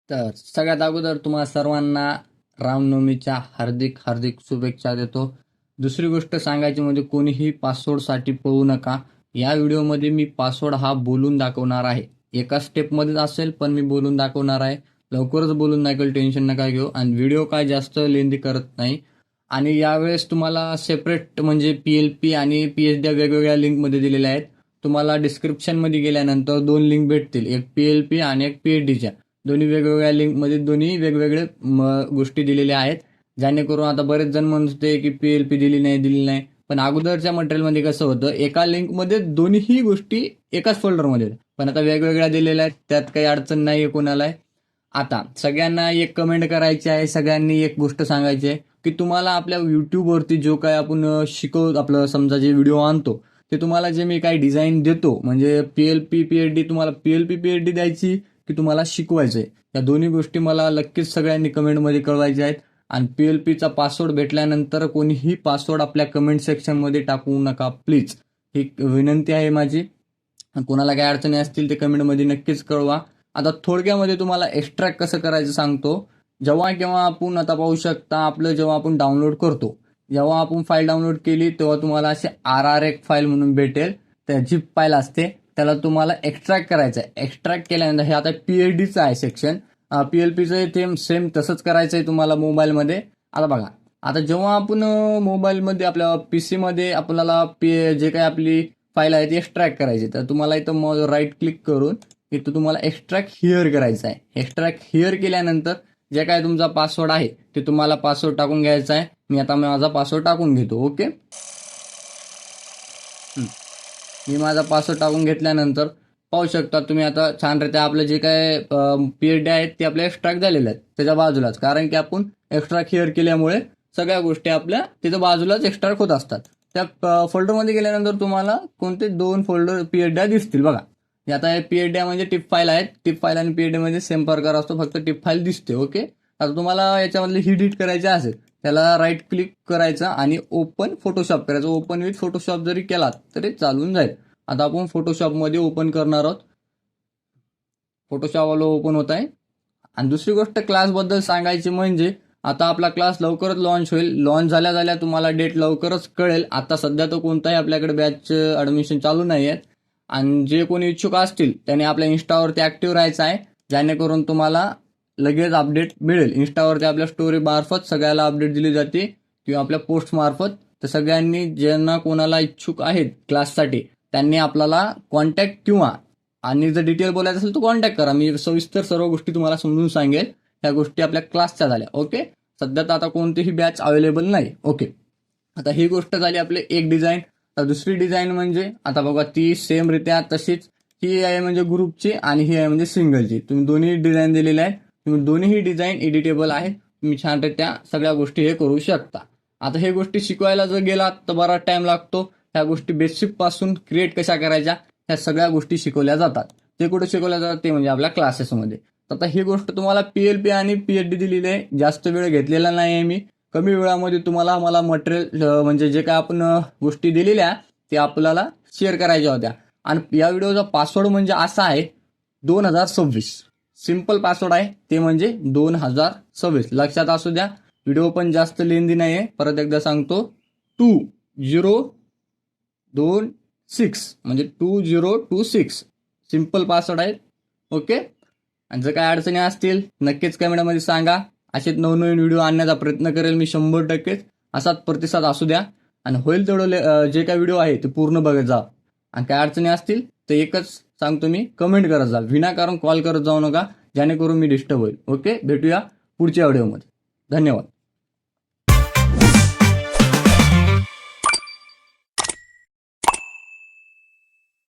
तर सगळ्यात अगोदर तुम्हाला सर्वांना रामनवमीच्या हार्दिक हार्दिक शुभेच्छा देतो. दुसरी गोष्ट सांगायची म्हणजे कोणीही पासवर्डसाठी पळू नका. या व्हिडिओमध्ये मी पासवर्ड हा बोलून दाखवणार आहे. एका स्टेपमध्येच असेल पण मी बोलून दाखवणार आहे. लवकरच बोलून दाखवेल, टेन्शन नका घेऊ. आणि व्हिडिओ काय जास्त लेंदी करत नाही. आणि यावेळेस तुम्हाला सेपरेट म्हणजे PLP आणि PSD वेगवेगळ्या लिंकमध्ये दिलेल्या आहेत. तुम्हाला डिस्क्रिप्शनमध्ये गेल्यानंतर 2 लिंक भेटतील, एक PLP आणि एक PhDच्या. दोन्ही वेगवेगळ्या लिंकमध्ये दोन्ही वेगवेगळे गोष्टी दिलेल्या आहेत. जेणेकरून आता बरेच जण म्हणते की PLP दिली नाही. पण अगोदरच्या मटेरियलमध्ये कसं होतं, एका लिंकमध्ये दोन्ही गोष्टी एकाच फोल्डरमध्ये होत्या. पण आता वेगवेगळ्या दिलेल्या आहेत, त्यात काही अडचण नाही आहे कोणाला. आता सगळ्यांना एक कमेंट करायची आहे, सगळ्यांनी एक गोष्ट सांगायची आहे की तुम्हाला आपल्या यूट्यूबवरती जो काय आपण आपलं समजा जे व्हिडिओ आणतो ते तुम्हाला जे मी काही डिझाईन देतो म्हणजे PLP PhD, तुम्हाला PLP PhD द्यायची की तुम्हाला शिकवायचं आहे, या दोन्ही गोष्टी मला नक्कीच सगळ्यांनी कमेंटमध्ये कळवायच्या आहेत. आणि PLPचा पासवर्ड भेटल्यानंतर कोणीही पासवर्ड आपल्या कमेंट सेक्शनमध्ये टाकू नका प्लीज, ही विनंती आहे माझी. कोणाला काही अडचणी असतील ते कमेंटमध्ये नक्कीच कळवा. आता थोडक्यामध्ये तुम्हाला एक्स्ट्रॅक्ट कसं करायचं सांगतो. जेव्हा केव्हा आपण आता पाहू शकता, आपलं जेव्हा आपण डाउनलोड करतो, जेव्हा आपण फाईल डाउनलोड केली तेव्हा तुम्हाला असे RR1 फाईल म्हणून भेटेल. त्या झिप फाईल असते, त्याला तुम्हाला एक्स्ट्रॅक्ट करायचं आहे. एक्स्ट्रॅक्ट केल्यानंतर हे आता PhDचं आहे सेक्शन, PLPचं ते सेम तसंच करायचं आहे तुम्हाला मोबाईलमध्ये. आता बघा, आता जेव्हा आपण मोबाईलमध्ये आपल्या PCमध्ये आपल्याला जे काही आपली फाईल आहे ती एक्स्ट्रॅक्ट करायची, तर तुम्हाला इथं मग राईट क्लिक करून इथं तुम्हाला एक्स्ट्रॅक्ट हिअर करायचं आहे. एक्स्ट्रॅक्ट हिअर केल्यानंतर जे काय तुमचा पासवर्ड आहे ते तुम्हाला पासवर्ड टाकून घ्यायचा आहे. मी आता माझा पासवर्ड टाकून घेतो. ओके, मी माझा पासवर्ड टाकून घेतल्यानंतर पाहू शकता तुम्ही आता छानरित्या आपलं जे काय PhD आहेत ते आपल्या एक्स्ट्रॅक्ट झालेले आहेत त्याच्या बाजूलाच, कारण की आपण एक्स्ट्रॅक्ट हिअर केल्यामुळे सगळ्या गोष्टी आपल्या तिथं बाजूलाच एक्स्ट्रॅक्ट होत असतात. त्या फोल्डरमध्ये गेल्यानंतर तुम्हाला कोणते 2 फोल्डर PhD दिसतील बघा. आता हे PhD म्हणजे टिप फाईल आहेत. टिप फाईल आणि PhD मध्ये सेम प्रकार असतो, फक्त टिप फाईल दिसते. ओके, आता तुम्हाला याच्यामधले एडिट करायचे असेल त्याला राईट क्लिक करायचं आणि ओपन फोटोशॉप करायचं. ओपन विथ फोटोशॉप जरी केलात तरी चालून जाईल. आता आपण फोटोशॉपमध्ये ओपन करणार आहोत. फोटोशॉपवाला ओपन होत आहे. आणि दुसरी गोष्ट क्लासबद्दल सांगायची म्हणजे आता आपला क्लास लवकरच लॉन्च होईल. लॉन्च झाल्या तुम्हाला डेट लवकरच कळेल. आता सध्या तर कोणताही आपल्याकडे बॅच ॲडमिशन चालू नाही आहेत. आणि जे कोणी इच्छुक असतील त्यांनी आपल्या इन्स्टावरती ॲक्टिव्ह राहायचं आहे, जेणेकरून तुम्हाला लगेच अपडेट मिळेल. इन्स्टावरती आपल्या स्टोरी मार्फत सगळ्याला अपडेट दिली जाते किंवा आपल्या पोस्ट मार्फत. तर सगळ्यांनी ज्यांना कोणाला इच्छुक आहेत क्लाससाठी त्यांनी आपल्याला कॉन्टॅक्ट किंवा आणि जर डिटेल बोलायचं असेल तर कॉन्टॅक्ट करा. मी सविस्तर सर्व गोष्टी तुम्हाला समजून सांगेल. ह्या गोष्टी आपल्या क्लासच्या झाल्या. ओके, सध्या तर आता कोणतीही बॅच अवेलेबल नाही. ओके, आता ही गोष्ट झाली आपली एक डिझाईन. तर दुसरी डिझाईन म्हणजे आता बघा ती सेम रित्या तशीच, ही आहे म्हणजे ग्रुपची आणि ही आहे म्हणजे सिंगलची. तुम्ही दोन्ही डिझाईन दिलेल्या आहेत. तुम्ही दोन्ही डिझाईन एडिटेबल आहेत. तुम्ही छानरित्या सगळ्या गोष्टी हे करू शकता. आता हे गोष्टी शिकवायला जर गेलात तर बराच टाइम लागतो. ह्या गोष्टी बेसिक पासून क्रिएट कशा करायच्या ह्या सगळ्या गोष्टी शिकवल्या जातात. ते कुठे शिकवल्या जातात ते म्हणजे आपल्या क्लासेसमध्ये. आता ही गोष्ट तुम्हाला PLP आणि PhD दिलेली आहे. जास्त वेळ घेतलेला नाही आहे मी. कमी वेळामध्ये तुम्हाला मला मटेरियल म्हणजे जे काय आपण गोष्टी दिलेल्या ते आपल्याला शेअर करायच्या होत्या. आणि या व्हिडिओचा पासवर्ड म्हणजे असा आहे 2026. सिम्पल पासवर्ड आहे ते म्हणजे 2026. लक्षात असू द्या. व्हिडिओ पण जास्त लेंदी नाही आहे. परत एकदा सांगतो, 2026 म्हणजे 2026 सिम्पल पासवर्ड आहे. ओके, आणि जर काय अडचणी असतील नक्कीच कमेंटमध्ये सांगा. असे नवनवीन व्हिडिओ आणण्याचा प्रयत्न करेल मी 100%. असाच प्रतिसाद असू द्या आणि होईल तेवढं जे काय व्हिडिओ आहे ते पूर्ण बघत जा. आणि काय अडचणी असतील तर एकच सांगतो मी, कमेंट करत जा, विनाकारण कॉल करत जाऊ नका, जेणेकरून मी डिस्टर्ब होईल. ओके, भेटूया पुढच्या व्हिडिओमध्ये. धन्यवाद.